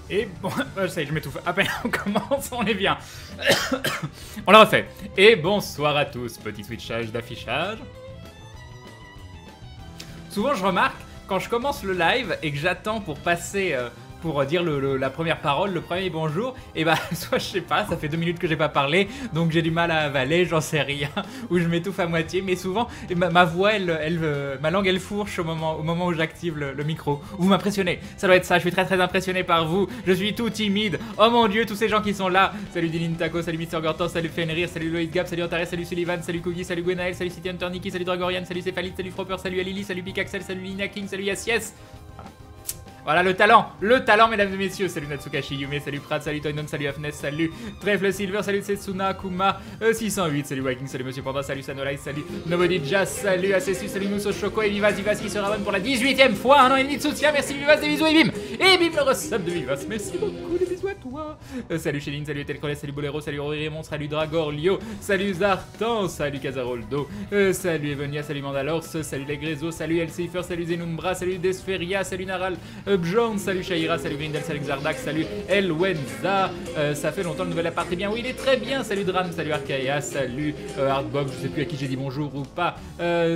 Et bon, ça y est, je m'étouffe. À peine on commence, on est bien. On l'a refait. Et bonsoir à tous, petit switchage d'affichage. Souvent, je remarque, quand je commence le live et que j'attends pour passer... pour dire la première parole, le premier bonjour, et bah soit je sais pas, ça fait 2 minutes que j'ai pas parlé, donc j'ai du mal à avaler, j'en sais rien, ou je m'étouffe à moitié, mais souvent ma voix, ma langue elle fourche au moment où j'active le micro. Vous m'impressionnez, ça doit être ça, je suis très très impressionné par vous, je suis tout timide, oh mon dieu, tous ces gens qui sont là, salut Dylan Taco, salut Mr. Gorton, salut Fenrir, salut Loïs Gap, salut Antares, salut Sullivan, salut Cookie, salut Gwenaël, salut City Hunter Nikki, salut Dragorian, salut Céphalite, salut Fropper, salut Alili, salut Pikaxel, salut Lina King, salut Yassies. Voilà le talent, mesdames et messieurs. Salut Natsukashi Yume, salut Prat, salut Toynon, salut Afnes, salut Trèfle Silver, salut Setsuna, Kuma, 608, salut Viking, salut Monsieur Panda, salut Sanolai, salut Nobody Jazz, salut Acessus, salut Mousso Choco et Vivas qui se rabonne pour la 18ème fois, un an et demi de soutien, merci Vivas, des bisous et bim le resub de Vivas, merci beaucoup, des bisous à toi. Salut Chéline, salut Etelcolet, salut Bolero, salut Raymond, salut Dragorlio, salut Zartan, salut Casaroldo, salut Evenia, salut Mandalors, salut Legrezo, salut Elceifer, salut Zenumbra, salut Desferia, salut Naral, John, salut Shaira, salut Grindel, salut Xardak, salut Elwenza, ça fait longtemps le nouvel appart, et bien oui il est très bien, salut Dram, salut Arcaia, salut Hardbox, je sais plus à qui j'ai dit bonjour ou pas,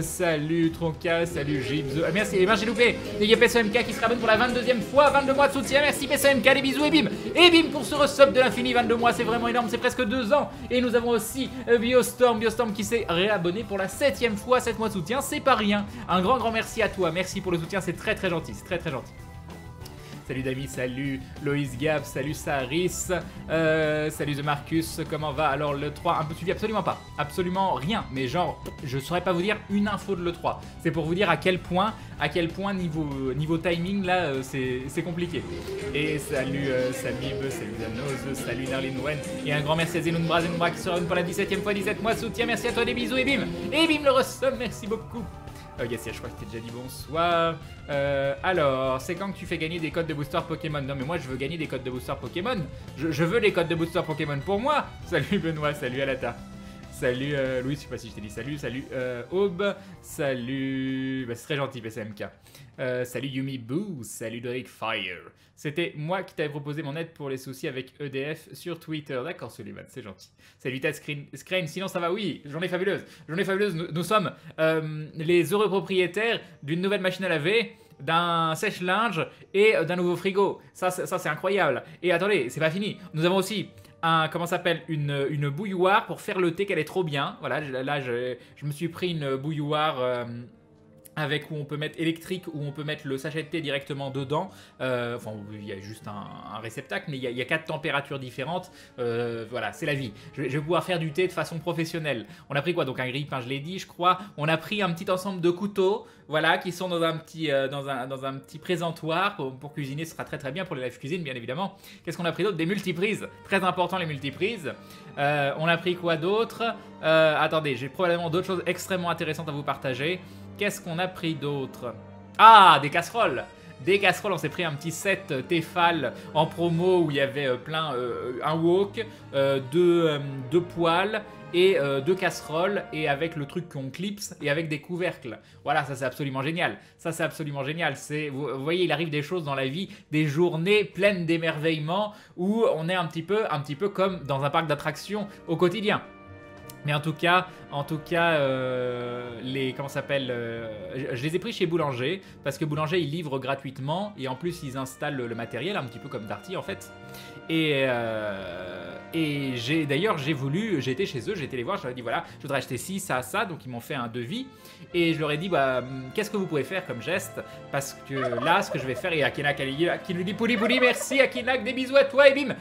salut Tronca, salut Gibbs, merci, et ben j'ai loupé, il y a PSMK qui se rabonne pour la 22ème fois, 22 mois de soutien, merci PSMK, les bisous et bim pour ce resub de l'infini, 22 mois, c'est vraiment énorme, c'est presque 2 ans, et nous avons aussi Biostorm qui s'est réabonné pour la 7ème fois, 7 mois de soutien, c'est pas rien, un grand merci à toi, merci pour le soutien, c'est très gentil, c'est très gentil. Salut Dami, salut Loïs Gab, salut Saris, salut The Marcus, comment va? Alors le 3, un peu suivi, absolument pas, absolument rien, mais genre, je saurais pas vous dire une info de l'E3, c'est pour vous dire à quel point niveau timing là, c'est compliqué. Et salut Samib, salut Danos, salut Narlin Wen, et un grand merci à Zenunbra qui se revient pour la 17ème fois, 17 mois de soutien, merci à toi, des bisous et bim le resub, merci beaucoup. Yes, je crois que t'es déjà dit bonsoir. Alors, c'est quand que tu fais gagner des codes de booster Pokémon? Non mais moi je veux gagner des codes de booster Pokémon. Je veux les codes de booster Pokémon pour moi. Salut Benoît, salut Alata. Salut Louis, je sais pas si je t'ai dit salut Aube, salut... Bah, c'est très gentil PCMK. Salut Yumi Boo, salut Drake Fire. C'était moi qui t'avais proposé mon aide pour les soucis avec EDF sur Twitter. D'accord Sullivan, c'est gentil. Salut Ted Screen, sinon ça va? Oui, journée fabuleuse. Journée fabuleuse, nous sommes les heureux propriétaires d'une nouvelle machine à laver, d'un sèche-linge et d'un nouveau frigo. Ça c'est incroyable. Et attendez, c'est pas fini. Nous avons aussi comment s'appelle, une bouilloire pour faire le thé, qu'elle est trop bien. Voilà, là je me suis pris une bouilloire avec où on peut mettre électrique, où on peut mettre le sachet de thé directement dedans. Enfin, il y a juste un réceptacle, mais il y a 4 températures différentes. Voilà, c'est la vie. Je vais pouvoir faire du thé de façon professionnelle. On a pris quoi? Donc un grille-pain, je l'ai dit, je crois. On a pris un petit ensemble de couteaux, voilà, qui sont dans un petit présentoir pour cuisiner. Ce sera très bien pour les live cuisine, bien évidemment. Qu'est-ce qu'on a pris d'autre? Des multiprises. Très important, les multiprises. On a pris quoi d'autre? Attendez, j'ai probablement d'autres choses extrêmement intéressantes à vous partager. Qu'est-ce qu'on a pris d'autre? Ah, des casseroles! Des casseroles, on s'est pris un petit set Tefal en promo où il y avait un wok, deux poêles et 2 casseroles, et avec le truc qu'on clipse et avec des couvercles. Voilà, ça c'est absolument génial. Ça c'est absolument génial. Vous voyez, il arrive des choses dans la vie, des journées pleines d'émerveillement où on est un petit peu comme dans un parc d'attractions au quotidien. Mais en tout cas, comment ça s'appelle, je les ai pris chez Boulanger, parce que Boulanger, ils livrent gratuitement, et en plus, ils installent le matériel, un petit peu comme Darty, en fait. Et d'ailleurs, j'ai été chez eux, j'ai été les voir, je leur ai dit, voilà, je voudrais acheter ci, ça, donc ils m'ont fait un devis, et je leur ai dit, bah, qu'est-ce que vous pouvez faire comme geste? Parce que là, ce que je vais faire, et Akinak qui lui dit, pouli, merci Akinak, des bisous à toi, et bim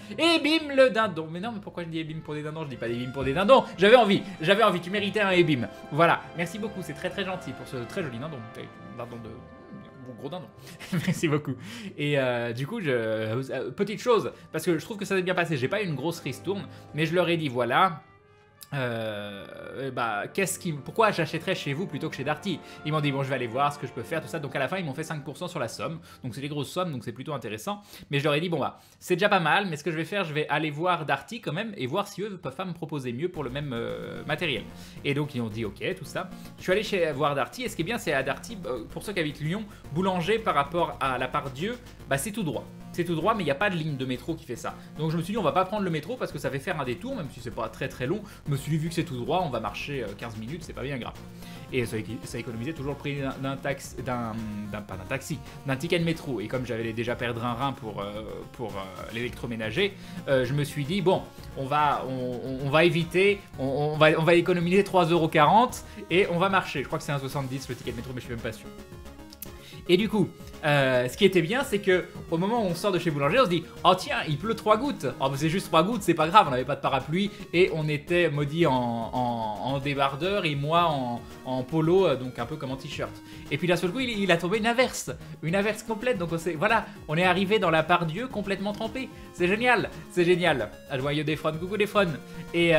le dindon. Mais non, mais pourquoi je dis bim pour des dindons? Je dis pas des bim pour des dindons, j'avais envie, tu méritais un ébim. Voilà, merci beaucoup, c'est très gentil pour ce très joli dindon. Dindon de... gros dindon. Merci beaucoup. Et du coup, petite chose, parce que je trouve que ça s'est bien passé, j'ai pas eu une grosse ristourne, mais je leur ai dit, voilà... pourquoi j'achèterais chez vous plutôt que chez Darty? Ils m'ont dit bon, je vais aller voir ce que je peux faire, tout ça. Donc à la fin ils m'ont fait 5% sur la somme, donc c'est des grosses sommes, donc c'est plutôt intéressant. Mais je leur ai dit bon bah c'est déjà pas mal, mais ce que je vais faire, je vais aller voir Darty quand même et voir si eux peuvent pas me proposer mieux pour le même matériel. Et donc ils ont dit ok, tout ça. Je suis allé voir Darty, et ce qui est bien, c'est à Darty, pour ceux qui habitent Lyon, Boulanger par rapport à la Part-Dieu, bah c'est tout droit. c'est tout droit, mais il n'y a pas de ligne de métro qui fait ça. Donc je me suis dit, on va pas prendre le métro parce que ça fait faire un détour, même si c'est pas très très long. Je me suis dit, vu que c'est tout droit, on va marcher 15 minutes, c'est pas bien grave. Et ça économisait toujours le prix d'un ticket de métro. Et comme j'avais déjà perdu un rein pour l'électroménager, je me suis dit, bon, on va éviter, on va économiser 3,40€ et on va marcher. Je crois que c'est 1,70€ le ticket de métro, mais je suis même pas sûr. Et du coup, ce qui était bien, c'est que au moment où on sort de chez Boulanger, on se dit « Oh tiens, il pleut 3 gouttes !» Oh, c'est juste 3 gouttes, c'est pas grave, on n'avait pas de parapluie. Et on était maudit en débardeur et moi en polo, donc un peu comme en t-shirt. Et puis d'un seul coup, il a tombé une averse complète. Donc on est arrivé dans la part Dieu complètement trempé. C'est génial, c'est génial. Ah, je vois Yodefron, coucou Defron. Et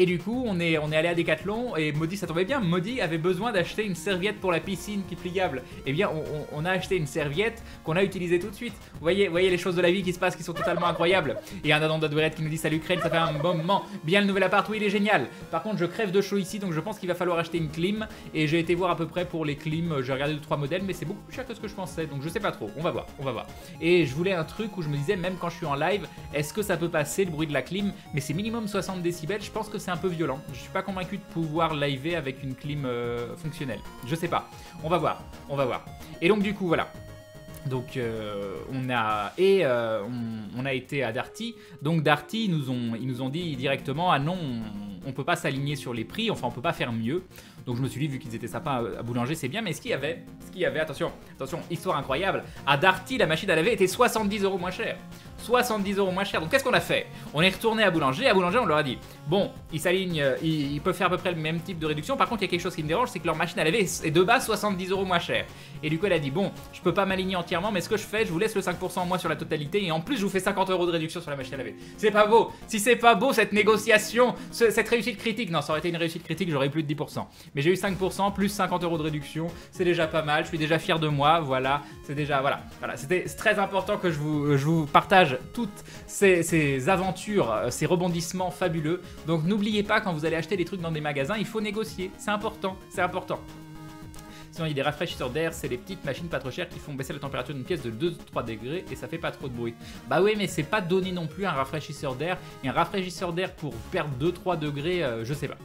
du coup, on est allé à Decathlon et Maudit, ça tombait bien. Maudit avait besoin d'acheter une serviette pour la piscine qui est pliable. Eh bien, on a acheté une serviette qu'on a utilisée tout de suite. Vous voyez les choses de la vie qui se passent qui sont totalement incroyables. Et un Adam d'Adouerette qui nous dit salut Crane, ça fait un bon moment. Bien le nouvel appart, oui, il est génial. Par contre, je crève de chaud ici, donc je pense qu'il va falloir acheter une clim. Et j'ai été voir à peu près pour les clims. J'ai regardé 2-3 modèles, mais c'est beaucoup plus cher que ce que je pensais. Donc je sais pas trop. On va voir. Et je voulais un truc où je me disais, même quand je suis en live, est-ce que ça peut passer le bruit de la clim? Mais c'est minimum 60 décibels. Je pense que c'est un peu violent. Je suis pas convaincu de pouvoir liver avec une clim fonctionnelle. Je sais pas. On va voir. Et donc du coup, voilà. Donc on a été à Darty. Donc Darty, ils nous ont dit directement, ah non, on peut pas s'aligner sur les prix, enfin on peut pas faire mieux. Donc je me suis dit, vu qu'ils étaient sympas à Boulanger, c'est bien. Mais ce qu'il y avait, attention, histoire incroyable, à Darty, la machine à laver était 70€ moins chère. 70€ moins cher. Donc qu'est-ce qu'on a fait? On est retourné à Boulanger. À Boulanger, on leur a dit, bon, ils s'alignent, ils peuvent faire à peu près le même type de réduction. Par contre, il y a quelque chose qui me dérange, c'est que leur machine à laver est de base 70€ moins chère. Et du coup, elle a dit, bon, je peux pas m'aligner entièrement, mais ce que je fais, je vous laisse le 5% en moins sur la totalité et en plus, je vous fais 50€ de réduction sur la machine à laver. C'est pas beau. Si c'est pas beau, cette négociation, cette réussite critique, non, ça aurait été une réussite critique, j'aurais eu plus de 10%. Mais j'ai eu 5% plus 50€ de réduction. C'est déjà pas mal. Je suis déjà fier de moi. Voilà. C'est déjà, voilà. C'était très important que je vous partage toutes ces aventures, ces rebondissements fabuleux. Donc n'oubliez pas, quand vous allez acheter des trucs dans des magasins, il faut négocier. C'est important. Sinon, il y a des rafraîchisseurs d'air, c'est les petites machines pas trop chères qui font baisser la température d'une pièce de 2-3 degrés et ça fait pas trop de bruit. Bah oui, mais c'est pas donné non plus un rafraîchisseur d'air. Et un rafraîchisseur d'air pour perdre 2-3 degrés, je sais pas.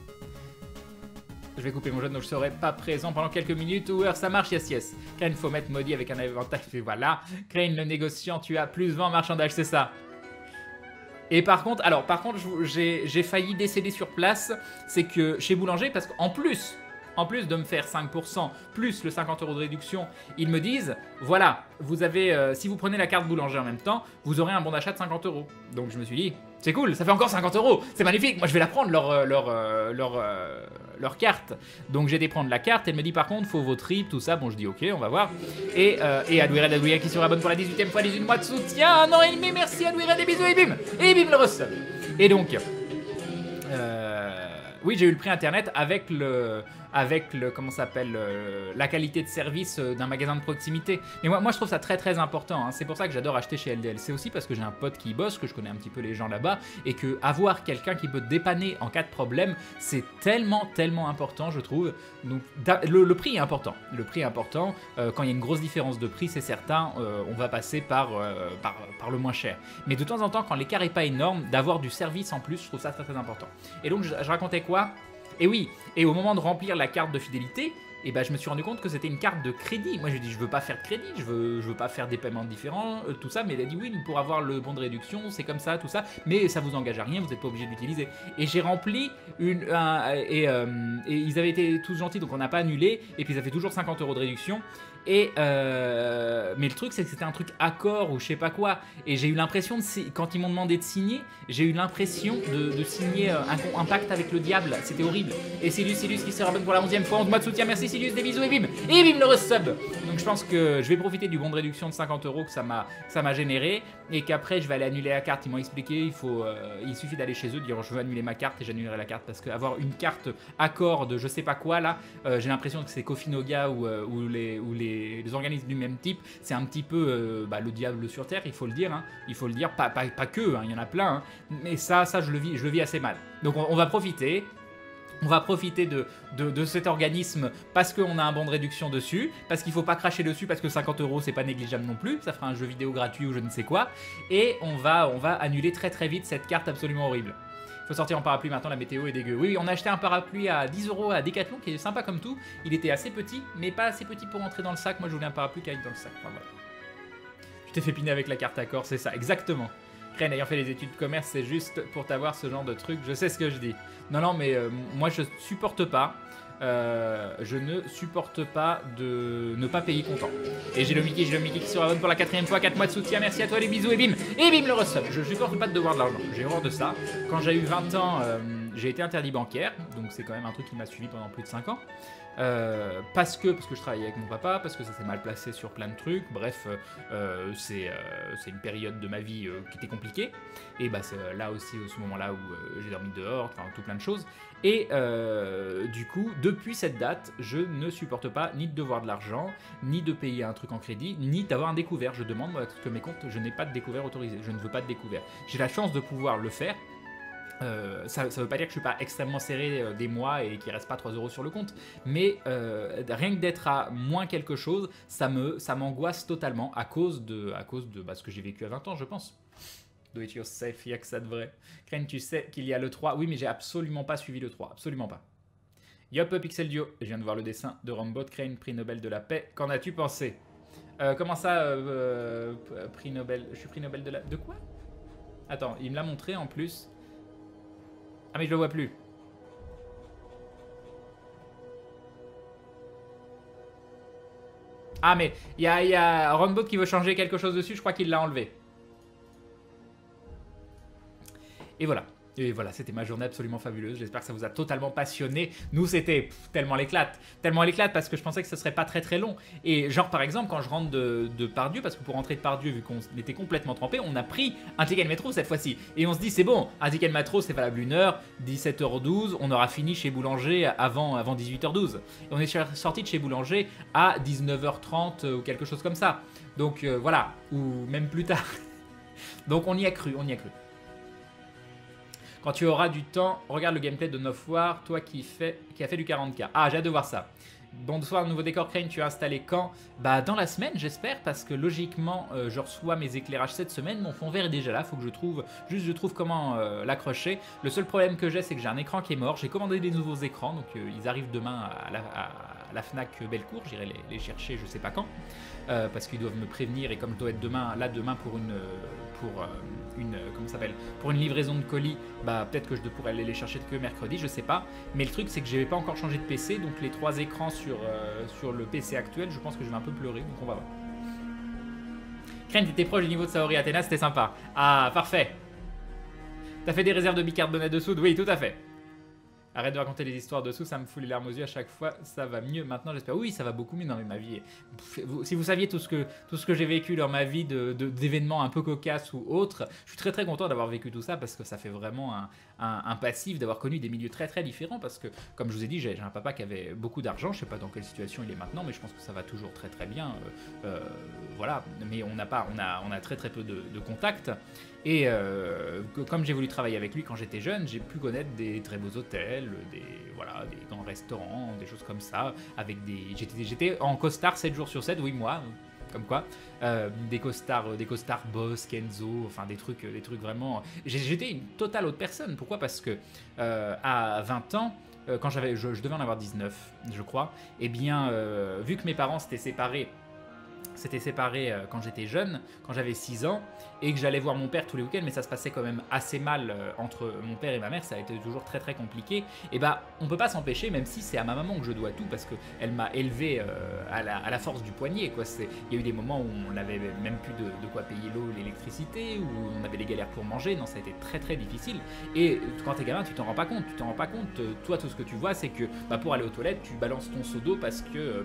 Je vais couper mon jeu, donc je serai pas présent pendant quelques minutes. Ou ça marche, yes. Crane, faut mettre Maudit avec un avantage, et voilà. Crane, le négociant, tu as plus 20 marchandages, c'est ça. Et par contre, j'ai failli décéder sur place. C'est que chez Boulanger, parce qu'en plus de me faire 5% plus le 50€ de réduction, ils me disent, voilà, vous avez, si vous prenez la carte Boulanger en même temps, vous aurez un bon d'achat de 50€. Donc je me suis dit, c'est cool, ça fait encore 50€, c'est magnifique, moi je vais la prendre leur carte. Donc j'ai été prendre la carte, elle me dit par contre, faut vos tripes, tout ça, bon je dis ok, on va voir. Et Adouired qui se rabonne pour la 18e fois, 18 mois de soutien, 1 an et demi, merci Adouired, des bisous et bim le resub. Et donc, oui, j'ai eu le prix internet avec comment s'appelle, la qualité de service d'un magasin de proximité. Mais moi je trouve ça très très important, hein. C'est pour ça que j'adore acheter chez LDL. C'est aussi parce que j'ai un pote qui y bosse, que je connais un petit peu les gens là-bas, et que avoir quelqu'un qui peut te dépanner en cas de problème, c'est tellement important, je trouve. Donc le prix est important. Le prix est important. Quand il y a une grosse différence de prix, c'est certain, on va passer par le moins cher. Mais de temps en temps, quand l'écart est pas énorme, d'avoir du service en plus, je trouve ça très très important. Et donc je racontais quoi? Et oui, et au moment de remplir la carte de fidélité, et ben je me suis rendu compte que c'était une carte de crédit. Moi, je lui ai dit, je veux pas faire de crédit, je veux pas faire des paiements différents, tout ça. Mais elle a dit, oui, mais pour avoir le bon de réduction, c'est comme ça, tout ça. Mais ça vous engage à rien, vous n'êtes pas obligé de l'utiliser. Et j'ai rempli et ils avaient été tous gentils, donc on n'a pas annulé. Et puis ça fait toujours 50€ de réduction. Mais le truc, c'est que c'était un truc accord ou je sais pas quoi. Et j'ai eu l'impression, quand ils m'ont demandé de signer, j'ai eu l'impression de signer un pacte avec le diable. C'était horrible. Et Silus qui se rabonne pour la 11e fois, 11 mois de soutien. Merci Silus, des bisous et bim le resub. Donc je pense que je vais profiter du bon de réduction de 50€ que ça m'a généré. Et qu'après, je vais aller annuler la carte. Ils m'ont expliqué, il suffit d'aller chez eux, dire je veux annuler ma carte et j'annulerai la carte. Parce qu'avoir une carte accord de je sais pas quoi là, j'ai l'impression que c'est Kofinoga ou les organismes du même type, c'est un petit peu le diable sur terre, il faut le dire, hein. Il faut le dire, pas que, hein, il y en a plein, hein. Mais ça je le vis assez mal. Donc on va profiter. On va profiter de cet organisme parce qu'on a un bon de réduction dessus, parce qu'il faut pas cracher dessus, parce que 50 € c'est pas négligeable non plus, ça fera un jeu vidéo gratuit ou je ne sais quoi, et on va annuler très très vite cette carte absolument horrible. Faut sortir en parapluie maintenant, la météo est dégueu. Oui, on a acheté un parapluie à 10 € à Decathlon qui est sympa comme tout, il était assez petit, mais pas assez petit pour rentrer dans le sac, moi je voulais un parapluie qui aille dans le sac, enfin, voilà. Tu t'es fait piner avec la carte accord, c'est ça, exactement. Crane ayant fait les études de commerce, c'est juste pour t'avoir ce genre de truc, je sais ce que je dis. Non, mais moi je supporte pas, je ne supporte pas de ne pas payer content. Et j'ai le Mickey qui se abonne pour la 4ème fois, 4 mois de soutien, merci à toi, les bisous, et bim le resub. Je supporte pas de devoir de l'argent, j'ai horreur de ça. Quand j'ai eu 20 ans, j'ai été interdit bancaire, donc c'est quand même un truc qui m'a suivi pendant plus de 5 ans. Parce que je travaillais avec mon papa, parce que ça s'est mal placé sur plein de trucs, bref, c'est une période de ma vie qui était compliquée, et bah c'est là aussi, à ce moment-là où j'ai dormi dehors, enfin tout plein de choses, et du coup, depuis cette date, je ne supporte pas ni de devoir de l'argent, ni de payer un truc en crédit, ni d'avoir un découvert. Je demande moi, que mes comptes, je n'ai pas de découvert autorisé, je ne veux pas de découvert. J'ai la chance de pouvoir le faire. Ça veut pas dire que je suis pas extrêmement serré des mois et qu'il reste pas 3 € sur le compte, mais rien que d'être à moins quelque chose, ça m'angoisse totalement à cause de ce que j'ai vécu à 20 ans, je pense. Do it yourself, il y a que ça de vrai. Crane, tu sais qu'il y a le 3. Oui, mais j'ai absolument pas suivi le 3, absolument pas. Yop, Pixel Dio, je viens de voir le dessin de Rambot. Crane, prix Nobel de la paix. Qu'en as-tu pensé? Comment ça, prix Nobel? Je suis prix Nobel de la... De quoi? Attends, il me l'a montré en plus. Ah mais je le vois plus. Ah mais il y a Runbot qui veut changer quelque chose dessus, je crois qu'il l'a enlevé. Et voilà. Et voilà, c'était ma journée absolument fabuleuse. J'espère que ça vous a totalement passionné. Nous, c'était tellement l'éclate. Tellement l'éclate parce que je pensais que ce serait pas très très long. Et genre, par exemple, quand je rentre de Pardieu, parce que pour rentrer de Pardieu, vu qu'on était complètement trempé, on a pris un ticket de métro cette fois-ci. Et on se dit, c'est bon, un ticket de métro, c'est valable 1 heure, 17h12, on aura fini chez Boulanger avant 18h12. Et on est sorti de chez Boulanger à 19h30 ou quelque chose comme ça. Donc voilà, ou même plus tard. Donc on y a cru, on y a cru. Quand tu auras du temps, regarde le gameplay de Nof War, toi qui a fait du 40K. Ah, j'ai hâte de voir ça. Bonsoir, nouveau décor Crane, tu as installé quand? Bah dans la semaine j'espère, parce que logiquement je reçois mes éclairages cette semaine, mon fond vert est déjà là, faut que je trouve comment l'accrocher. Le seul problème que j'ai, c'est que j'ai un écran qui est mort, j'ai commandé des nouveaux écrans, donc ils arrivent demain à la Fnac Bellecour, j'irai les chercher je sais pas quand, parce qu'ils doivent me prévenir, et comme je dois être demain pour une livraison de colis, bah peut-être que je pourrais aller les chercher que mercredi, je sais pas. Mais le truc c'est que je n'ai pas encore changé de PC, donc les 3 écrans sur le PC actuel, je pense que je vais un peu pleurer, donc on va voir. Crane, t'étais proche du niveau de Saori Athena, c'était sympa. Ah, parfait. T'as fait des réserves de bicarbonate de soude? Oui, tout à fait. Arrête de raconter les histoires dessous, ça me fout les larmes aux yeux à chaque fois, ça va mieux maintenant j'espère. Oui, ça va beaucoup mieux, non mais ma vie, si vous saviez tout ce que j'ai vécu dans ma vie d'événements un peu cocasses ou autres, je suis très très content d'avoir vécu tout ça parce que ça fait vraiment un passif, d'avoir connu des milieux très très différents, parce que comme je vous ai dit, j'ai un papa qui avait beaucoup d'argent, je sais pas dans quelle situation il est maintenant, mais je pense que ça va toujours très très bien, voilà, mais on a très très peu de contacts. Et comme j'ai voulu travailler avec lui quand j'étais jeune, j'ai pu connaître des très beaux hôtels, des grands restaurants, des choses comme ça. J'étais en costard 7 jours sur 7, oui moi, comme quoi. Des costards Boss, Kenzo, enfin des trucs vraiment. J'étais une totale autre personne. Pourquoi? Parce que à 20 ans, quand je devais en avoir 19, je crois. Et bien, vu que mes parents s'étaient séparés quand j'étais jeune, quand j'avais 6 ans, et que j'allais voir mon père tous les week-ends, mais ça se passait quand même assez mal entre mon père et ma mère, ça a été toujours très très compliqué, et bah on peut pas s'empêcher, même si c'est à ma maman que je dois tout, parce qu'elle m'a élevé à la force du poignet, quoi. Il y a eu des moments où on n'avait même plus de quoi payer l'eau, l'électricité, où on avait des galères pour manger, non, ça a été très très difficile, et quand t'es gamin, tu t'en rends pas compte, toi tout ce que tu vois, c'est que pour aller aux toilettes, tu balances ton seau d'eau parce que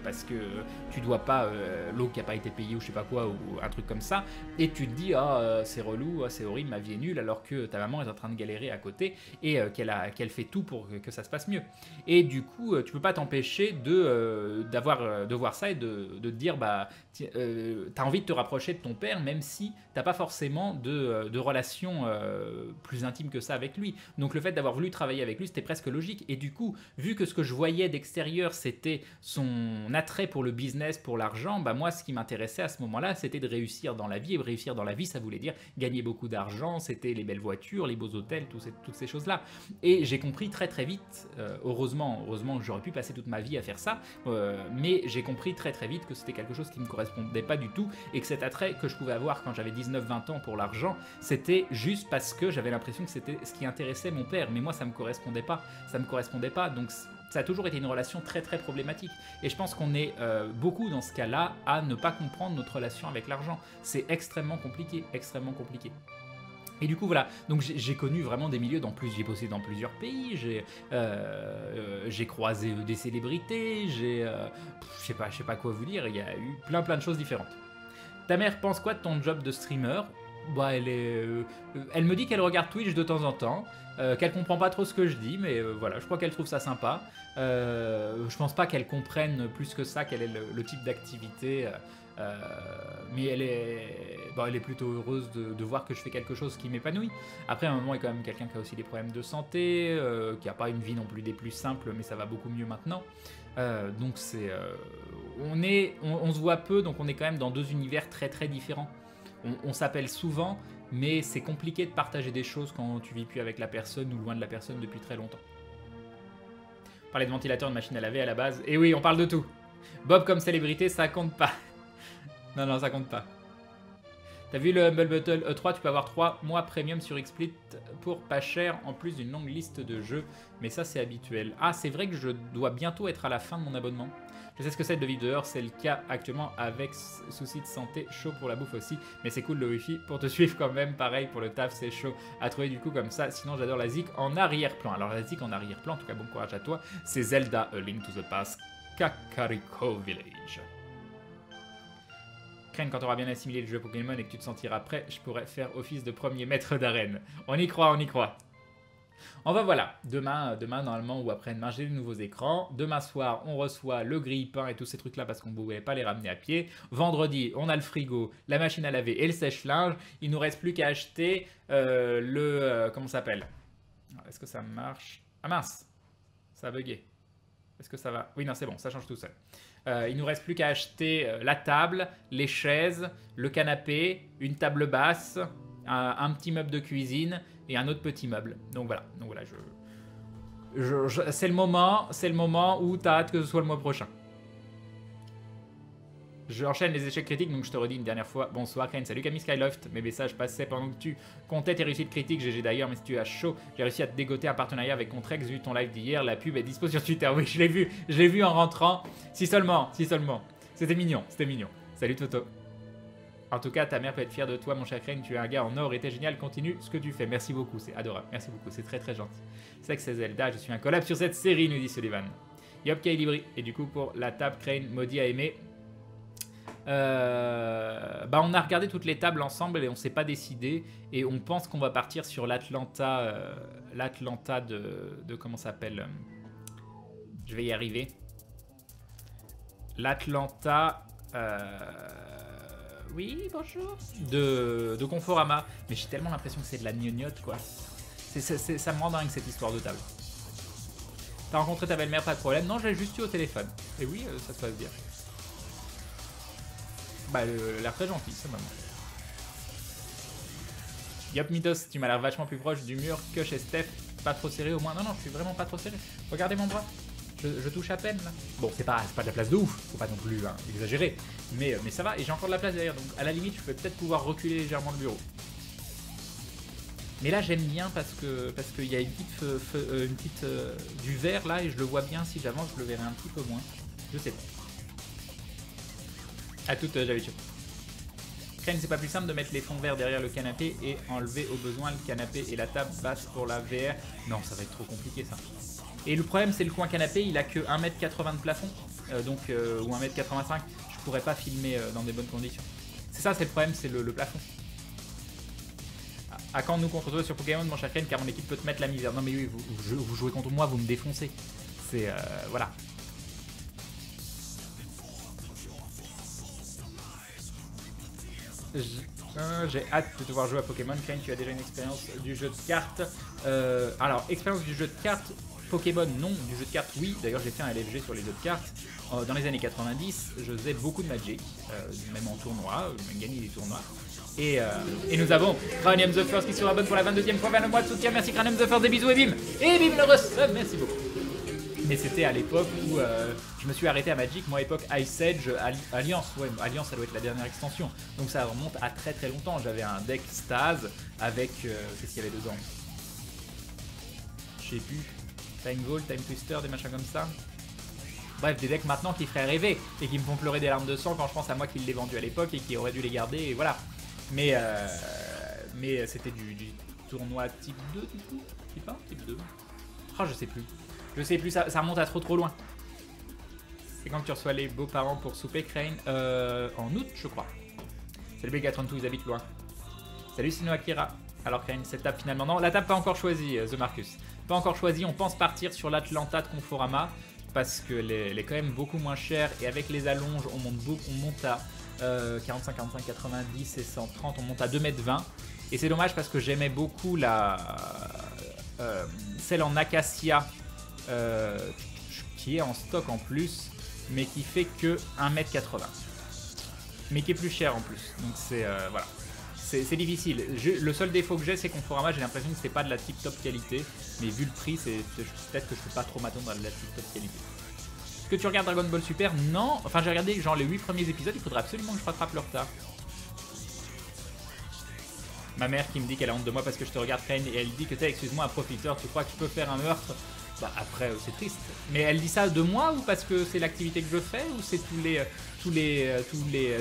tu dois pas l'eau qui n'a pas été payé ou je sais pas quoi, ou un truc comme ça, et tu te dis ah c'est relou, ah, c'est horrible, ma vie est nulle, alors que ta maman est en train de galérer à côté et qu'elle fait tout pour que ça se passe mieux. Et du coup, tu peux pas t'empêcher de voir ça et de te dire bah t'as envie de te rapprocher de ton père, même si t'as pas forcément de relation plus intime que ça avec lui. Donc le fait d'avoir voulu travailler avec lui, c'était presque logique. Et du coup, vu que ce que je voyais d'extérieur, c'était son attrait pour le business, pour l'argent, bah moi, ce qui m'intéressait à ce moment-là, c'était de réussir dans la vie. Et réussir dans la vie, ça voulait dire gagner beaucoup d'argent, c'était les belles voitures, les beaux hôtels, toutes ces choses-là. Et j'ai compris très très vite, heureusement que j'aurais pu passer toute ma vie à faire ça, mais j'ai compris très très vite que c'était quelque chose qui ne me correspondait pas du tout et que cet attrait que je pouvais avoir quand j'avais 19-20 ans pour l'argent, c'était juste parce que j'avais l'impression que c'était ce qui intéressait mon père, mais moi ça me correspondait pas, donc ça a toujours été une relation très très problématique. Et je pense qu'on est beaucoup dans ce cas-là à ne pas comprendre notre relation avec l'argent. C'est extrêmement compliqué, extrêmement compliqué. Et du coup voilà, donc j'ai connu vraiment des milieux, j'ai bossé dans plusieurs pays, j'ai croisé des célébrités, je sais pas quoi vous dire, il y a eu plein de choses différentes. Ta mère pense quoi de ton job de streamer? Bah elle me dit qu'elle regarde Twitch de temps en temps, qu'elle comprend pas trop ce que je dis, mais voilà, je crois qu'elle trouve ça sympa. Je pense pas qu'elle comprenne plus que ça quel est le type d'activité, mais elle est plutôt heureuse de voir que je fais quelque chose qui m'épanouit. Après, à un moment, elle est quand même quelqu'un qui a aussi des problèmes de santé, qui a pas une vie non plus des plus simples, mais ça va beaucoup mieux maintenant. Donc on se voit peu, donc on est quand même dans deux univers très très différents. On s'appelle souvent, mais c'est compliqué de partager des choses quand tu vis plus avec la personne ou loin de la personne depuis très longtemps. Parler de ventilateur, de machine à laver à la base. Et oui, on parle de tout. Bob comme célébrité, ça compte pas. Non, ça compte pas. T'as vu le Humble Bundle E3, tu peux avoir 3 mois premium sur XSplit pour pas cher, en plus d'une longue liste de jeux. Mais ça, c'est habituel. Ah, c'est vrai que je dois bientôt être à la fin de mon abonnement. Je sais ce que c'est de vivre dehors, c'est le cas actuellement avec soucis de santé, chaud pour la bouffe aussi. Mais c'est cool le wifi pour te suivre quand même, pareil pour le taf, c'est chaud à trouver du coup comme ça. Sinon j'adore la zik en arrière-plan. Alors la zik en arrière-plan, en tout cas bon courage à toi, c'est Zelda A Link to the Past, Kakariko Village. Crane, quand tu auras bien assimilé le jeu Pokémon et que tu te sentiras prêt, je pourrais faire office de premier maître d'arène. On y croit, on y croit. Enfin voilà, demain normalement ou après-demain j'ai de nouveaux écrans. Demain soir on reçoit le grille-pain et tous ces trucs là parce qu'on ne pouvait pas les ramener à pied. Vendredi on a le frigo, la machine à laver et le sèche-linge. Il nous reste plus qu'à acheter comment ça s'appelle? Est-ce que ça marche? Ah mince, ça a bugué. Est-ce que ça va? Oui non c'est bon, ça change tout seul. Il nous reste plus qu'à acheter la table, les chaises, le canapé, une table basse, un petit meuble de cuisine et un autre petit meuble. Donc voilà, c'est le moment où t'as hâte que ce soit le mois prochain. J'enchaîne les échecs critiques, donc je te redis une dernière fois. Bonsoir Kane, salut Camille Skyloft. Mes messages passaient pendant que tu comptais tes réussites critiques. GG d'ailleurs, mais si tu as chaud, j'ai réussi à te dégoter un partenariat avec Contrex vu ton live d'hier. La pub est dispo sur Twitter. Oui, je l'ai vu en rentrant. Si seulement. C'était mignon. Salut Toto. En tout cas, ta mère peut être fière de toi, mon cher Crane. Tu es un gars en or et t'es génial. Continue ce que tu fais. Merci beaucoup, c'est adorable. Merci beaucoup, c'est très très gentil. C'est que c'est Zelda. Je suis un collab sur cette série, nous dit Sullivan. Yop Kailibri. Et du coup, pour la table, Crane, Maudit a aimé. On a regardé toutes les tables ensemble et on s'est pas décidé. Et on pense qu'on va partir sur l'Atlanta. L'Atlanta de comment ça s'appelle je vais y arriver. L'Atlanta. Oui, bonjour. De Conforama. Mais j'ai tellement l'impression que c'est de la gnognotte, quoi. Ça me rend dingue, cette histoire de table. T'as rencontré ta belle-mère, pas de problème. Non, je l'ai juste eu au téléphone. Et oui, ça se passe bien. Bah, elle a l'air très gentille, ce moment. Yop, Midos, tu m'as l'air vachement plus proche du mur que chez Steph. Pas trop serré au moins. Non, je suis vraiment pas trop serré. Regardez mon bras. Je touche à peine là. Bon, c'est pas de la place de ouf, faut pas non plus exagérer, mais ça va, et j'ai encore de la place derrière, donc à la limite je peux peut-être pouvoir reculer légèrement le bureau. Mais là j'aime bien parce qu'il y a une petite du vert là, et je le vois bien, si j'avance je le verrai un petit peu moins, je sais pas. À toute j'avais chaud. Crane, c'est pas plus simple de mettre les fonds verts derrière le canapé et enlever au besoin le canapé et la table basse pour la VR? Non, ça va être trop compliqué ça. Et le problème c'est le coin canapé, il a que 1,80 m de plafond, ou 1,85 m. Je pourrais pas filmer dans des bonnes conditions. C'est ça, c'est le problème, c'est le plafond. À quand nous contre toi sur Pokémon, mon cher Crane, car mon équipe peut te mettre la misère. Non mais oui, vous jouez contre moi, vous me défoncez. C'est... voilà. J'ai hâte de te voir jouer à Pokémon. Crane, tu as déjà une expérience du jeu de cartes. Alors, expérience du jeu de cartes, Pokémon non, du jeu de cartes oui. D'ailleurs, j'ai fait un LFG sur les jeux de cartes. Dans les années 90, je faisais beaucoup de Magic, même en tournoi, j'ai même gagné des tournois. Et nous avons Cranium the First qui se abonne pour la 22e fois vers le mois de soutien. Merci Cranium the First, des bisous et bim. Et bim le resub, merci beaucoup. Mais c'était à l'époque où je me suis arrêté à Magic, moi époque Ice Age, Alliance, ouais, Alliance ça doit être la dernière extension. Donc ça remonte à très très longtemps, j'avais un deck Stase avec, qu'est-ce qu'il y avait dedans? Je sais plus, Time Vault, Time Twister, des machins comme ça. Bref, des decks maintenant qui feraient rêver et qui me font pleurer des larmes de sang quand je pense à moi qui l'ai vendu à l'époque et qui aurait dû les garder, et voilà. Mais c'était du tournoi type 2 du coup? Type 1? Type 2? Oh, je sais plus. Je sais plus, ça remonte à trop loin. C'est quand tu reçois les beaux-parents pour souper, Crane? En août, je crois. Salut B82, ils habitent loin. Salut Sino Akira. Alors Crane, cette table finalement... Non, la table pas encore choisie, The Marcus. Pas encore choisie, on pense partir sur l'Atlanta de Conforama. Parce qu'elle est quand même beaucoup moins chère. Et avec les allonges, on monte à 45, 45, 90 et 130. On monte à 2,20 m. Et c'est dommage parce que j'aimais beaucoup celle en acacia. Qui est en stock en plus, mais qui fait que 1,80 m. Mais qui est plus cher en plus. Donc c'est voilà. C'est difficile. Le seul défaut que j'ai, c'est Conforama, j'ai l'impression que c'est pas de la tip top qualité. Mais vu le prix, peut-être que je peux pas trop m'attendre à de la tip top qualité. Est-ce que tu regardes Dragon Ball Super? Non. Enfin, j'ai regardé genre les 8 premiers épisodes, il faudrait absolument que je rattrape le retard. Ma mère qui me dit qu'elle a honte de moi parce que je te regarde Crane et elle dit que t'es, excuse-moi, un profiteur, tu crois que tu peux faire un meurtre? Bah après c'est triste. Mais elle dit ça de moi ou parce que c'est l'activité que je fais ou c'est tous les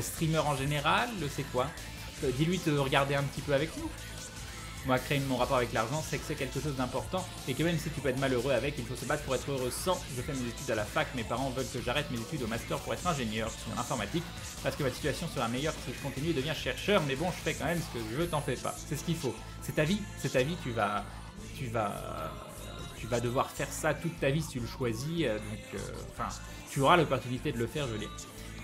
streamers en général? C'est quoi? Dis-lui de regarder un petit peu avec nous. Moi, Crane, mon rapport avec l'argent, c'est que c'est quelque chose d'important et que même si tu peux être malheureux avec, il faut se battre pour être heureux sans. Je fais mes études à la fac, mes parents veulent que j'arrête mes études au master pour être ingénieur en informatique parce que ma situation sera meilleure si je continue et deviens chercheur, mais bon, je fais quand même ce que je veux, t'en fais pas. C'est ce qu'il faut. C'est ta vie, tu vas devoir faire ça toute ta vie si tu le choisis, enfin, tu auras l'opportunité de le faire, je veux dire.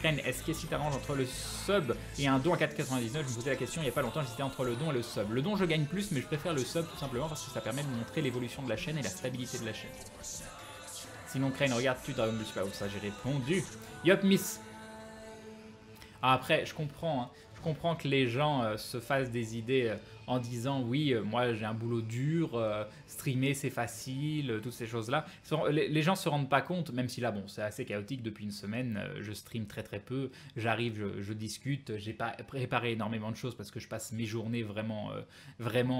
Crane, est-ce que si tu arranges entre le sub et un don à 4,99, je me posais la question il n'y a pas longtemps, j'hésitais entre le don et le sub. Le don, je gagne plus, mais je préfère le sub tout simplement parce que ça permet de montrer l'évolution de la chaîne et la stabilité de la chaîne. Sinon, Crane, regarde-tu Dragon Ball Super? Ça, j'ai répondu. Yup, miss. Ah, après, je comprends, hein. Je comprends que les gens se fassent des idées en disant oui, moi j'ai un boulot dur, streamer c'est facile, toutes ces choses-là. Les gens se rendent pas compte, même si là bon c'est assez chaotique depuis une semaine, je stream très très peu, j'arrive, je discute, j'ai pas préparé énormément de choses parce que je passe mes journées vraiment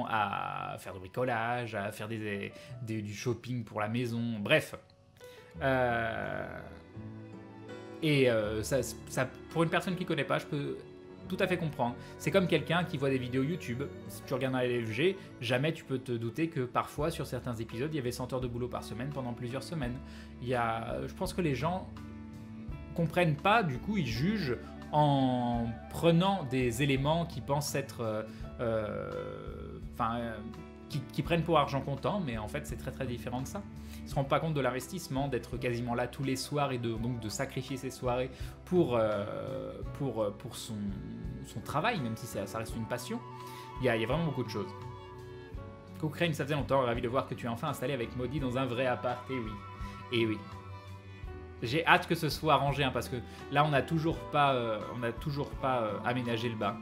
à faire du bricolage, à faire du shopping pour la maison, bref. Ça, pour une personne qui connaît pas, je peux tout à fait comprendre. C'est comme quelqu'un qui voit des vidéos YouTube. Si tu regardes un LFG, jamais tu peux te douter que parfois, sur certains épisodes, il y avait 100 heures de boulot par semaine pendant plusieurs semaines. Je pense que les gens comprennent pas, du coup, ils jugent en prenant des éléments qui pensent être... qui prennent pour argent comptant, mais en fait, c'est très très différent de ça. Ils ne se rendent pas compte de l'investissement, d'être quasiment là tous les soirs et donc de sacrifier ses soirées pour son travail, même si ça reste une passion. Il y a vraiment beaucoup de choses. Cochrane, ça faisait longtemps, ravi de voir que tu es enfin installé avec Maudit dans un vrai appart, et oui. Et oui. J'ai hâte que ce soit arrangé, hein, parce que là, on n'a toujours pas aménagé le bas.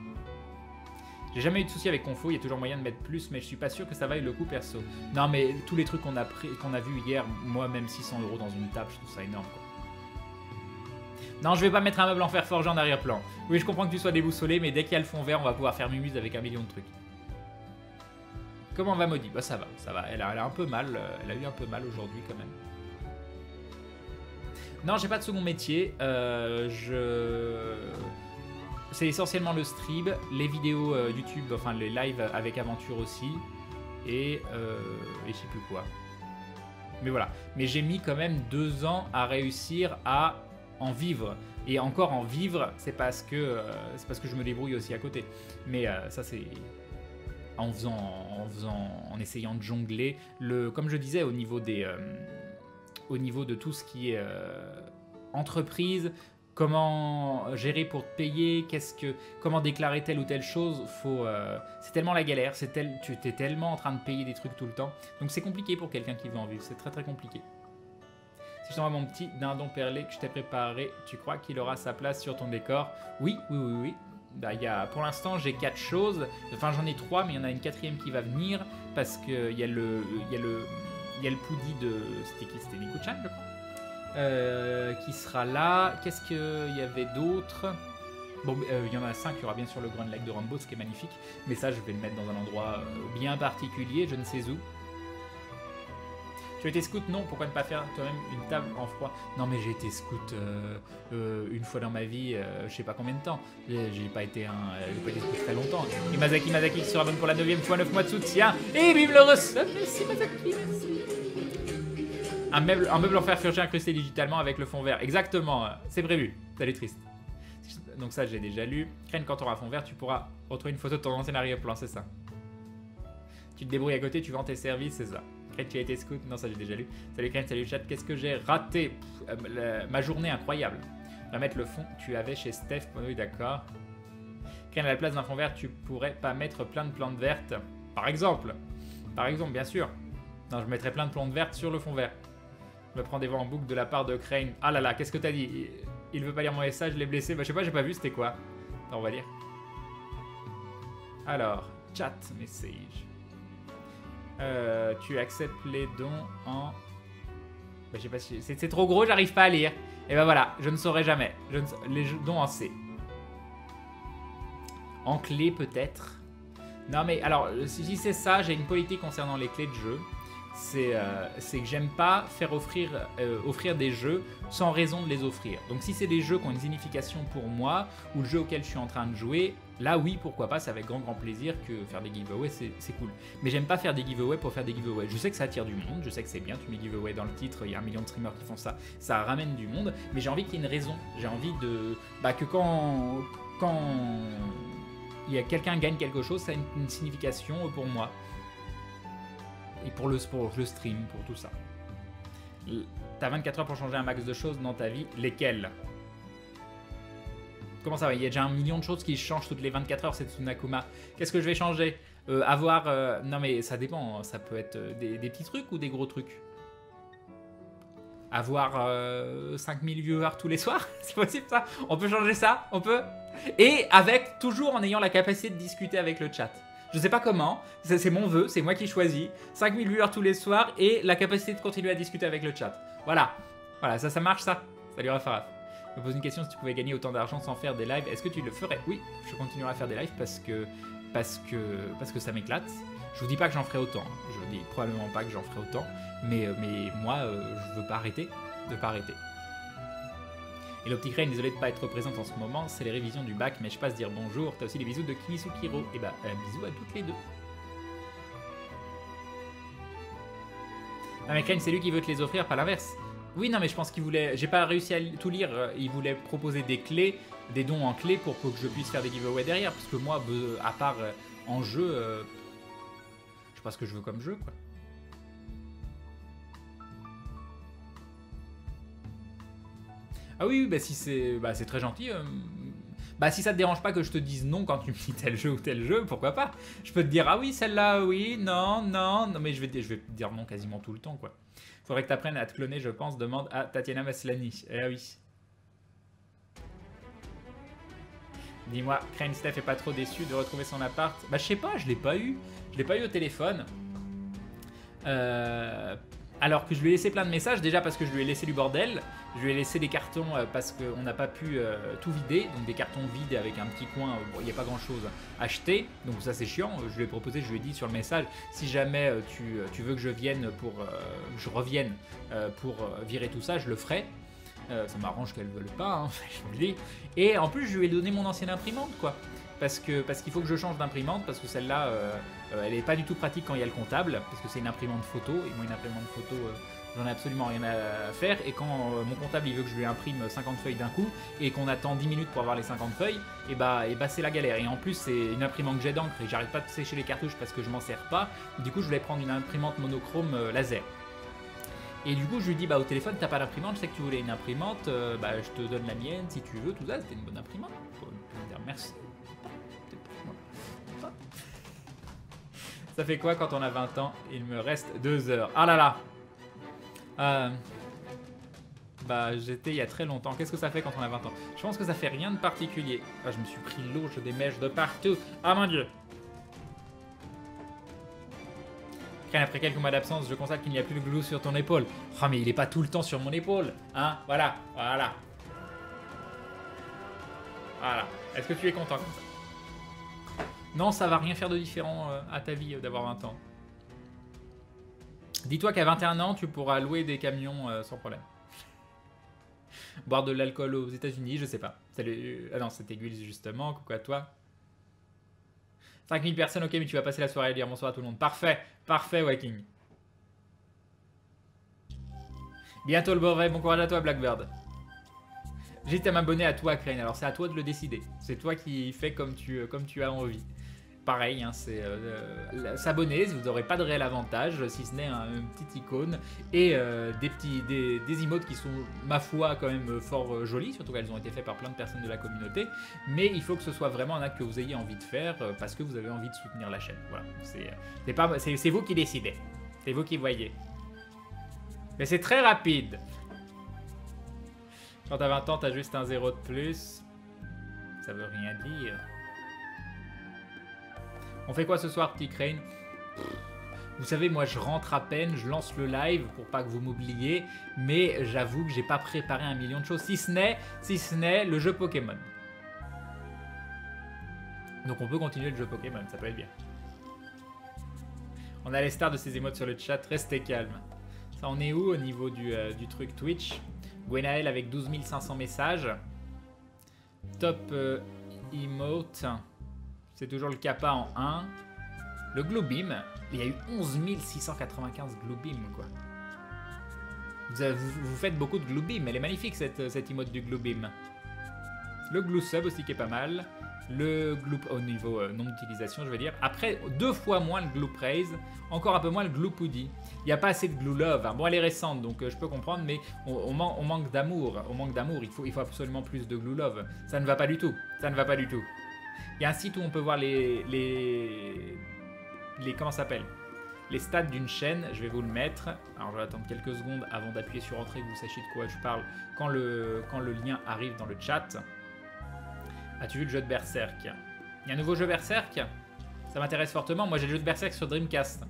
J'ai jamais eu de soucis avec Confo, il y a toujours moyen de mettre plus, mais je suis pas sûr que ça vaille le coup perso. Non, mais tous les trucs qu'on a vu hier, moi même 600 € dans une table, je trouve ça énorme, quoi. Non, je vais pas mettre un meuble en fer forgé en arrière-plan. Oui, je comprends que tu sois déboussolé, mais dès qu'il y a le fond vert, on va pouvoir faire mumuse avec un million de trucs. Comment va Maudit? Bah ça va. Elle a un peu mal, elle a eu un peu mal aujourd'hui quand même. Non, j'ai pas de second métier. C'est essentiellement le stream, les vidéos YouTube, enfin les lives avec aventure aussi, et je sais plus quoi. Mais voilà. Mais j'ai mis quand même 2 ans à réussir à en vivre. Et encore en vivre, c'est parce que je me débrouille aussi à côté. Mais ça c'est en essayant de jongler. Comme je disais, au niveau de tout ce qui est entreprise, comment gérer pour te payer, comment déclarer telle ou telle chose, c'est tellement la galère, tu es tellement en train de payer des trucs tout le temps. Donc c'est compliqué pour quelqu'un qui veut en vivre, c'est très très compliqué. Si je t'envoie mon petit dindon perlé que je t'ai préparé, tu crois qu'il aura sa place sur ton décor? Oui. Bah, pour l'instant, j'ai 4 choses. Enfin, j'en ai 3, mais il y en a une 4e qui va venir parce qu'il y a le Poudi de... C'était qui? C'était Nico-chan, je crois. Qui sera là. Qu'est-ce qu'il y avait d'autre? Bon, il y en a 5, il y aura bien sûr le Grand Lac de Rambo, ce qui est magnifique. Mais ça, je vais le mettre dans un endroit bien particulier, je ne sais où. Tu as été scout? Non, pourquoi ne pas faire toi-même une table en froid? Non, mais j'ai été scout une fois dans ma vie, je sais pas combien de temps. J'ai pas été scout très longtemps. Et Mazaki qui sera bonne pour la 9e fois, 9 mois de soutien. Et vive le recette. Merci Mazaki, merci. Un meuble en fer furgé incrusté digitalement avec le fond vert. Exactement, c'est prévu. Salut Triste. Donc ça, j'ai déjà lu. Crane, quand tu auras fond vert, tu pourras retrouver une photo de ton ancien arrière-plan, c'est ça. Tu te débrouilles à côté, tu vends tes services, c'est ça. Crane, tu as été scout? Non, ça j'ai déjà lu. Salut Crane, salut chat. Qu'est-ce que j'ai raté? Ma journée incroyable. On va mettre le fond que tu avais chez Steph. Oui, d'accord. Crane, à la place d'un fond vert, tu pourrais pas mettre plein de plantes vertes? Par exemple, bien sûr. Non, je mettrais plein de plantes vertes sur le fond vert. Je me prends des vents en boucle de la part de Crane. Ah là là, qu'est-ce que t'as dit? Il veut pas lire mon message, je l'ai blessé. Bah, je sais pas, j'ai pas vu, c'était quoi? Attends, on va lire. Alors, chat message. Tu acceptes les dons en... Bah, je sais pas si... C'est trop gros, j'arrive pas à lire. Et ben voilà, je ne saurais jamais. Les dons en C. En clé peut-être. Non mais alors, si c'est ça, j'ai une politique concernant les clés de jeu. C'est que j'aime pas faire offrir des jeux sans raison de les offrir. Donc si c'est des jeux qui ont une signification pour moi, ou le jeu auquel je suis en train de jouer, là oui, pourquoi pas, c'est avec grand plaisir que faire des giveaways, c'est cool. Mais j'aime pas faire des giveaways pour faire des giveaways. Je sais que ça attire du monde, je sais que c'est bien, tu mets giveaway dans le titre, il y a 1 million de streamers qui font ça, ça ramène du monde, mais j'ai envie qu'il y ait une raison. J'ai envie que quand il y a quelqu'un gagne quelque chose, ça a une signification pour moi. Et pour le stream, pour tout ça. T'as 24 heures pour changer un max de choses dans ta vie. Lesquelles? Comment ça va? Il y a déjà 1 million de choses qui changent toutes les 24 heures, c'est Tsunakuma. Qu'est-ce que je vais changer? Non mais ça dépend, ça peut être des petits trucs ou des gros trucs. Avoir 5000 viewers tous les soirs? C'est possible ça? On peut changer ça? On peut? Et toujours en ayant la capacité de discuter avec le chat. Je sais pas comment, c'est mon vœu, c'est moi qui choisis. 5000 viewers tous les soirs et la capacité de continuer à discuter avec le chat. Voilà, ça marche ça. Salut Rafaraf. Je me pose une question, si tu pouvais gagner autant d'argent sans faire des lives, est-ce que tu le ferais? Oui, je continuerai à faire des lives parce que ça m'éclate. Je vous dis pas que j'en ferai autant, je vous dis probablement pas que j'en ferai autant, mais moi je veux pas arrêter, Et l'Opticrain, désolé de ne pas être présente en ce moment, c'est les révisions du bac, mais je passe dire bonjour. T'as aussi les bisous de Kimisukiro. Et bah, bisous à toutes les deux. Non mais Crane, c'est lui qui veut te les offrir, pas l'inverse. Oui, non mais je pense qu'il voulait... J'ai pas réussi à tout lire. Il voulait proposer des clés, des dons en clés pour que je puisse faire des giveaways derrière. Parce que moi, à part en jeu, je sais pas ce que je veux comme jeu, quoi. Ah oui, bah si c'est très gentil. Bah si ça te dérange pas que je te dise non quand tu me dis tel jeu ou tel jeu, pourquoi pas? Je peux te dire ah oui celle-là oui, non, mais je vais te dire non quasiment tout le temps quoi. Faudrait que tu apprennes à te cloner je pense, demande à Tatiana Maslany. Eh oui. Dis-moi, Crane Steph est pas trop déçu de retrouver son appart? Bah je sais pas, je l'ai pas eu au téléphone. Alors que je lui ai laissé plein de messages, déjà parce que je lui ai laissé du bordel, je lui ai laissé des cartons parce qu'on n'a pas pu tout vider, donc des cartons vides avec un petit coin, il n'y a pas grand chose à acheter, donc ça c'est chiant, je lui ai proposé, je lui ai dit sur le message, si jamais tu veux que je vienne je revienne pour virer tout ça, je le ferai. Ça m'arrange qu'elle ne veuille pas, hein, je vous le dis. Et en plus je lui ai donné mon ancienne imprimante quoi. Parce qu'il faut que je change d'imprimante, parce que celle-là, elle n'est pas du tout pratique quand il y a le comptable, parce que c'est une imprimante photo, et moi une imprimante photo, j'en ai absolument rien à faire. Et quand mon comptable il veut que je lui imprime 50 feuilles d'un coup et qu'on attend 10 minutes pour avoir les 50 feuilles, et bah c'est la galère. Et en plus c'est une imprimante que j'ai d'encre et j'arrive pas de sécher les cartouches parce que je m'en sers pas. Du coup je voulais prendre une imprimante monochrome laser. Et du coup je lui dis bah au téléphone t'as pas d'imprimante, je sais que tu voulais une imprimante, bah je te donne la mienne si tu veux, tout ça, c'était une bonne imprimante. Faut me dire merci. Ça fait quoi quand on a 20 ans? Il me reste 2 heures. Ah là là. Bah j'étais il y a très longtemps. Qu'est-ce que ça fait quand on a 20 ans? Je pense que ça fait rien de particulier. Ah je me suis pris l'eau, j'ai des mèches de partout. Ah mon dieu. Après quelques mois d'absence, je constate qu'il n'y a plus de glue sur ton épaule. Oh mais il est pas tout le temps sur mon épaule. Hein? Voilà. Voilà. Voilà. Est-ce que tu es content comme ça? Non, ça va rien faire de différent à ta vie d'avoir 20 ans. Dis-toi qu'à 21 ans, tu pourras louer des camions sans problème. Boire de l'alcool aux États-Unis, je sais pas. Salut. Ah non, c'était Guils justement. Coucou à toi. 5000 personnes, ok, mais tu vas passer la soirée à dire bonsoir à tout le monde. Parfait, parfait, Waking. Bientôt le brevet, bon courage à toi, Blackbird. J'hésite à m'abonner à toi, Crane, alors c'est à toi de le décider. C'est toi qui fais comme tu as envie. Pareil, hein, c'est s'abonner, vous n'aurez pas de réel avantage, si ce n'est une petite icône et des emotes qui sont, ma foi, quand même fort jolies, surtout qu'elles ont été faites par plein de personnes de la communauté. Mais il faut que ce soit vraiment un acte que vous ayez envie de faire parce que vous avez envie de soutenir la chaîne. Voilà, c'est vous qui décidez, c'est vous qui voyez. Mais c'est très rapide. Quand t'as 20 ans, t'as juste un 0 de plus. Ça veut rien dire. On fait quoi ce soir, petit Crane? Vous savez, moi je rentre à peine, je lance le live pour pas que vous m'oubliez, mais j'avoue que j'ai pas préparé un million de choses, si ce n'est le jeu Pokémon. Donc on peut continuer le jeu Pokémon, ça peut être bien. On a les stars de ces émotes sur le chat, restez calme. Ça en est où au niveau du truc Twitch? Gwenaël avec 12 500 messages. Top emote. C'est toujours le Kappa en 1. Le Gloobim, il y a eu 11 695 Gloobim, quoi. Vous faites beaucoup de Gloobim, elle est magnifique cette emote du Gloobim. Le Glue Sub aussi qui est pas mal. Le Glue au niveau nombre d'utilisation, je veux dire. Après, 2 fois moins le Glue Praise, encore un peu moins le Glue Poody. Il n'y a pas assez de Glue Love. Hein. Bon, elle est récente, donc je peux comprendre, mais on manque d'amour. On manque d'amour, il faut absolument plus de Glue Love. Ça ne va pas du tout. Ça ne va pas du tout. Il y a un site où on peut voir les comment ça s'appelle? Les stats d'une chaîne, je vais vous le mettre. Alors je vais attendre quelques secondes avant d'appuyer sur entrée que vous sachiez de quoi je parle quand le lien arrive dans le chat. As-tu vu le jeu de Berserk? Il y a un nouveau jeu Berserk? Ça m'intéresse fortement. Moi j'ai le jeu de Berserk sur Dreamcast.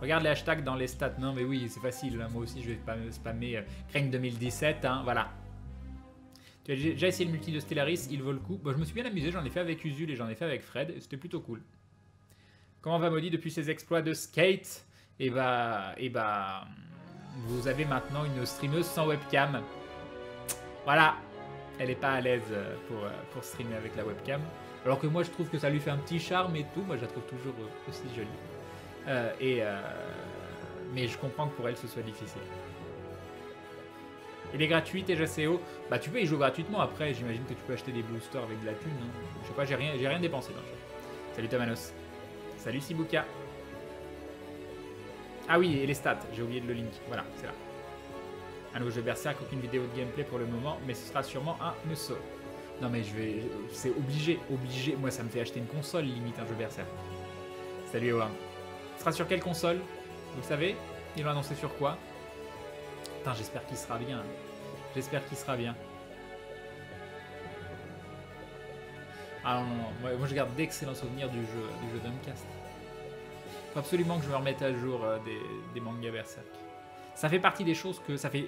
Regarde les hashtags dans les stats. Non mais oui, c'est facile. Moi aussi je vais spammer Crane 2017. Hein, voilà. Tu as déjà essayé le multi de Stellaris, il vaut le coup. Bon, je me suis bien amusé, j'en ai fait avec Usul et j'en ai fait avec Fred, et c'était plutôt cool. Comment va Maudit depuis ses exploits de skate? Et bah, vous avez maintenant une streameuse sans webcam. Voilà, elle est pas à l'aise pour streamer avec la webcam. Alors que moi je trouve que ça lui fait un petit charme et tout, moi je la trouve toujours aussi jolie. Mais je comprends que pour elle ce soit difficile. Il est gratuit TGCO. Bah tu peux y jouer gratuitement après, j'imagine que tu peux acheter des boosters avec de la thune. Hein. Je sais pas, j'ai rien dépensé dans le jeu. Salut Tomanos. Salut Sibuka. Ah oui, et les stats, j'ai oublié de le link. Voilà, c'est là. Un nouveau jeu Berserk, aucune vidéo de gameplay pour le moment, mais ce sera sûrement un Musso. Non mais c'est obligé. Moi ça me fait acheter une console limite un jeu Berserk. Salut Owen. Ce sera sur quelle console? Vous le savez? Ils l'ont annoncé sur quoi? Putain, j'espère qu'il sera bien. J'espère qu'il sera bien. Ah non, moi je garde d'excellents souvenirs du jeu Dreamcast. Faut absolument que je me remette à jour des mangas Berserk. Ça fait partie des choses que ça fait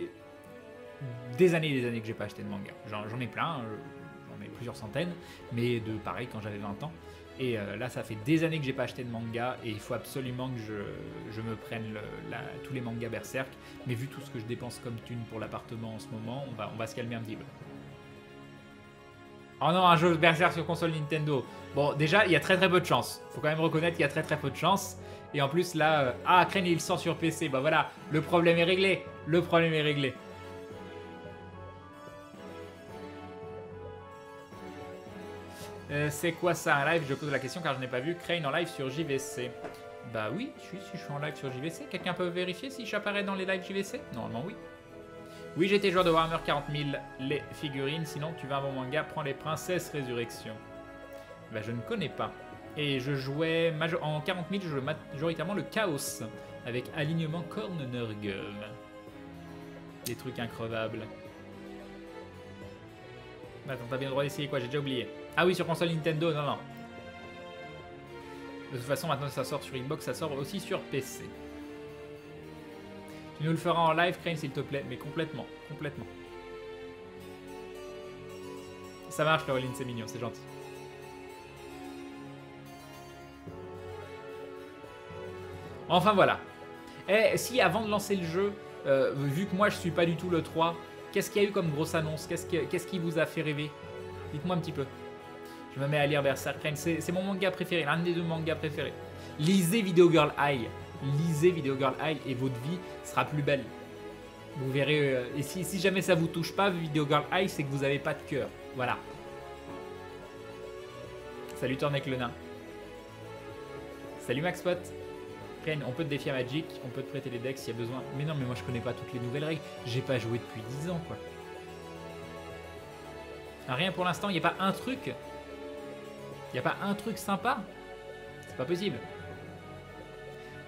des années et des années que j'ai pas acheté de manga. J'en ai plein, j'en ai plusieurs centaines, mais de pareil quand j'avais 20 ans. Et là, ça fait des années que j'ai pas acheté de manga et il faut absolument que je me prenne tous les mangas Berserk. Mais vu tout ce que je dépense comme thune pour l'appartement en ce moment, on va se calmer un petit peu. Oh non, un jeu Berserk sur console Nintendo. Bon, déjà, il y a très peu de chance. Faut quand même reconnaître qu'il y a très peu de chance. Et en plus là, ah Crane il sort sur PC, bah voilà, le problème est réglé, le problème est réglé. C'est quoi ça un live? Je pose la question car je n'ai pas vu Crane en live sur JVC. Bah oui, si je suis en live sur JVC. Quelqu'un peut vérifier si j'apparais dans les lives JVC? Normalement oui. Oui, j'étais joueur de Warhammer 40 000, les figurines. Sinon, tu veux un bon manga, prends les Princesses Résurrection. Bah je ne connais pas. Et je jouais, en 40 000, je jouais majoritairement le Chaos. Avec alignement Korn-Nurgle. Des trucs increvables. Attends, t'as bien le droit d'essayer quoi? J'ai déjà oublié. Ah oui, sur console Nintendo, non, non. De toute façon, maintenant que ça sort sur Xbox, ça sort aussi sur PC. Tu nous le feras en live, Crane, s'il te plaît. Mais complètement, complètement. Ça marche, Laureline, c'est mignon, c'est gentil. Enfin, voilà. Et si, avant de lancer le jeu, vu que moi, je suis pas du tout le 3, qu'est-ce qu'il y a eu comme grosse annonce? Qu'est-ce qui vous a fait rêver? Dites-moi un petit peu. Je me mets à lire Berserk Crane. C'est mon manga préféré, l'un des deux mangas préférés. Lisez Video Girl Eye. Lisez Video Girl Eye et votre vie sera plus belle. Vous verrez. Et si jamais ça vous touche pas, Video Girl Eye, c'est que vous n'avez pas de cœur. Voilà. Salut Tornek le nain. Salut Maxpot. Crane, on peut te défier à Magic, on peut te prêter les decks s'il y a besoin. Mais non, mais moi je connais pas toutes les nouvelles règles. J'ai pas joué depuis 10 ans, quoi. Rien pour l'instant, il n'y a pas un truc. Il n'y a pas un truc sympa. C'est pas possible.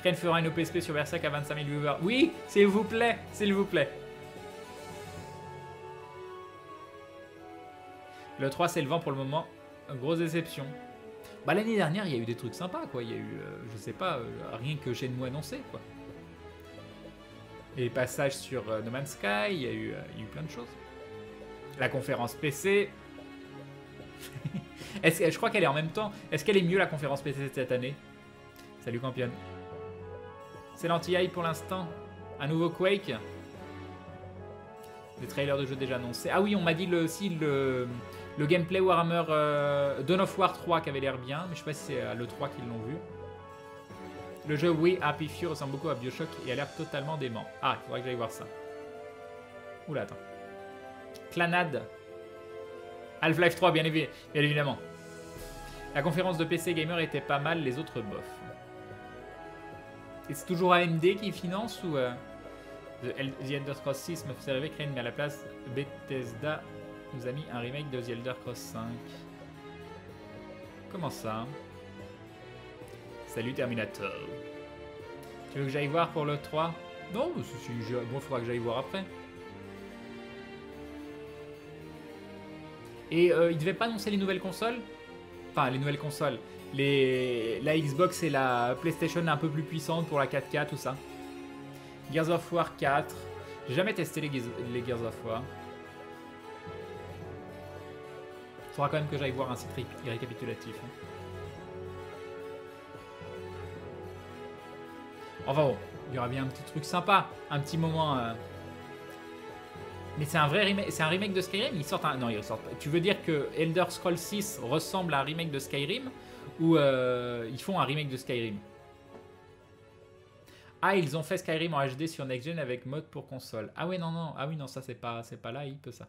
Crane fera une OPSP sur Berserk à 25 000 viewers. Oui, s'il vous plaît, s'il vous plaît. Le 3, c'est le vent pour le moment. Grosse déception. Bah, l'année dernière, il y a eu des trucs sympas, quoi. Il y a eu, je sais pas, rien que Shenmue annoncé, quoi. Et les passages sur No Man's Sky, il y a eu plein de choses. La conférence PC. Je crois qu'elle est en même temps. Est-ce qu'elle est mieux la conférence PC de cette année? Salut Campion. C'est l'anti-hype pour l'instant. Un nouveau Quake. Des trailers de jeux déjà annoncés. Ah oui, on m'a dit aussi le gameplay Warhammer Dawn of War 3 qui avait l'air bien. Mais je sais pas si c'est à l'E3 qu'ils l'ont vu. Le jeu oui, Happy Few ressemble beaucoup à Bioshock et a l'air totalement dément. Ah, il faudrait que j'aille voir ça. Oula, attends. Clanad. Half-Life 3, bien évidemment. La conférence de PC Gamer était pas mal, les autres bof. Et c'est toujours AMD qui finance ou The Elder Scrolls 6 me faisait rêver, Crane, mais à la place, Bethesda nous a mis un remake de The Elder Scrolls 5. Comment ça? Salut Terminator. Tu veux que j'aille voir pour le 3? Non, bon, il faudra que j'aille voir après. Et il devait pas annoncer les nouvelles consoles? Enfin, les nouvelles consoles. La Xbox et la PlayStation un peu plus puissantes pour la 4K, tout ça. Gears of War 4. J'ai jamais testé les Gears of War. Faudra quand même que j'aille voir un site récapitulatif. Hein. Enfin bon, il y aura bien un petit truc sympa. Un petit moment... Mais c'est un vrai remake, c'est un remake de Skyrim. Ils sortent un... Non, ils sortent pas. Tu veux dire que Elder Scrolls 6 ressemble à un remake de Skyrim ou ils font un remake de Skyrim? Ah, ils ont fait Skyrim en HD sur Next Gen avec mode pour console. Ah ouais, non. Ah oui, non, ça c'est pas là, il peut ça.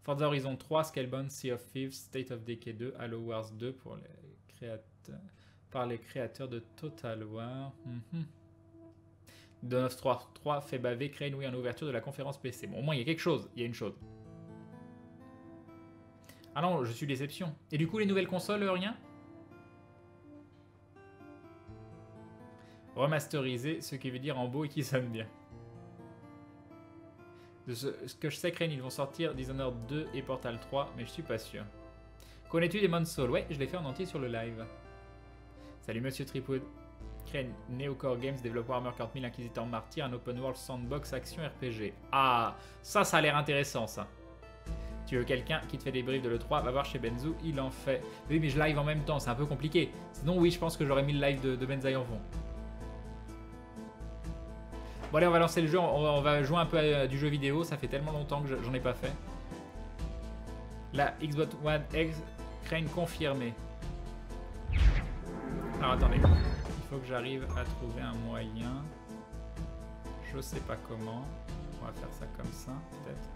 Forza Horizon 3, Scalebound, Sea of Thieves, State of Decay 2, Halo Wars 2 pour les créateurs de Total War. Dawn of 3 fait baver Crane, oui, en ouverture de la conférence PC. Bon, au moins, il y a quelque chose. Il y a une chose. Ah non, je suis déception. Et du coup, les nouvelles consoles, rien? Remasterisé, ce qui veut dire en beau et qui sonne bien. De ce que je sais, Crane, ils vont sortir Dishonored 2 et Portal 3, mais je suis pas sûr. Connais-tu Demon's Souls? Ouais, je l'ai fait en entier sur le live. Salut Monsieur Tripwood. Crane, Neocore Games développe Warhammer 40 000 Inquisitor Martyr, un open world sandbox action RPG. Ah, ça a l'air intéressant, ça. Tu veux quelqu'un qui te fait des briefs de l'E3, va voir chez Benzu, il en fait. Oui, mais je live en même temps, c'est un peu compliqué. Sinon, oui, je pense que j'aurais mis le live de Benzaï en fond. Bon, allez, on va lancer le jeu, on va jouer un peu à du jeu vidéo, ça fait tellement longtemps que j'en ai pas fait. La Xbox One X, Crane confirmé. Alors attendez, il faut que j'arrive à trouver un moyen. Je sais pas comment. On va faire ça comme ça, peut-être.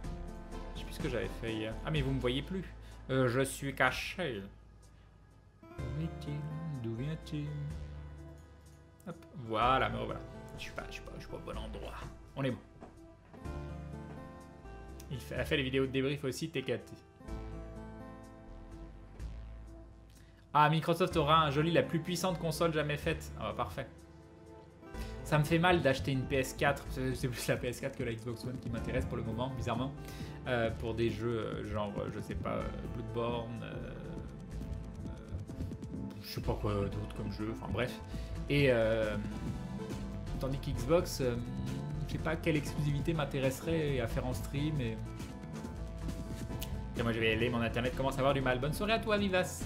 Je sais plus ce que j'avais fait hier. Ah, mais vous me voyez plus. Je suis caché. Où est-il? D'où vient-il? Hop, voilà, me revoilà. Je suis pas au bon endroit. On est bon. Elle a fait les vidéos de débrief aussi, TKT. Ah, Microsoft aura un joli, la plus puissante console jamais faite. Ah bah parfait. Ça me fait mal d'acheter une PS4. C'est plus la PS4 que la Xbox One qui m'intéresse pour le moment, bizarrement. Pour des jeux genre, je sais pas, Bloodborne, je sais pas quoi d'autre comme jeu, enfin bref. Et tandis qu'Xbox, je sais pas quelle exclusivité m'intéresserait à faire en stream. Et moi je vais aller, mon internet commence à avoir du mal. Bonne soirée à toi, Vivas.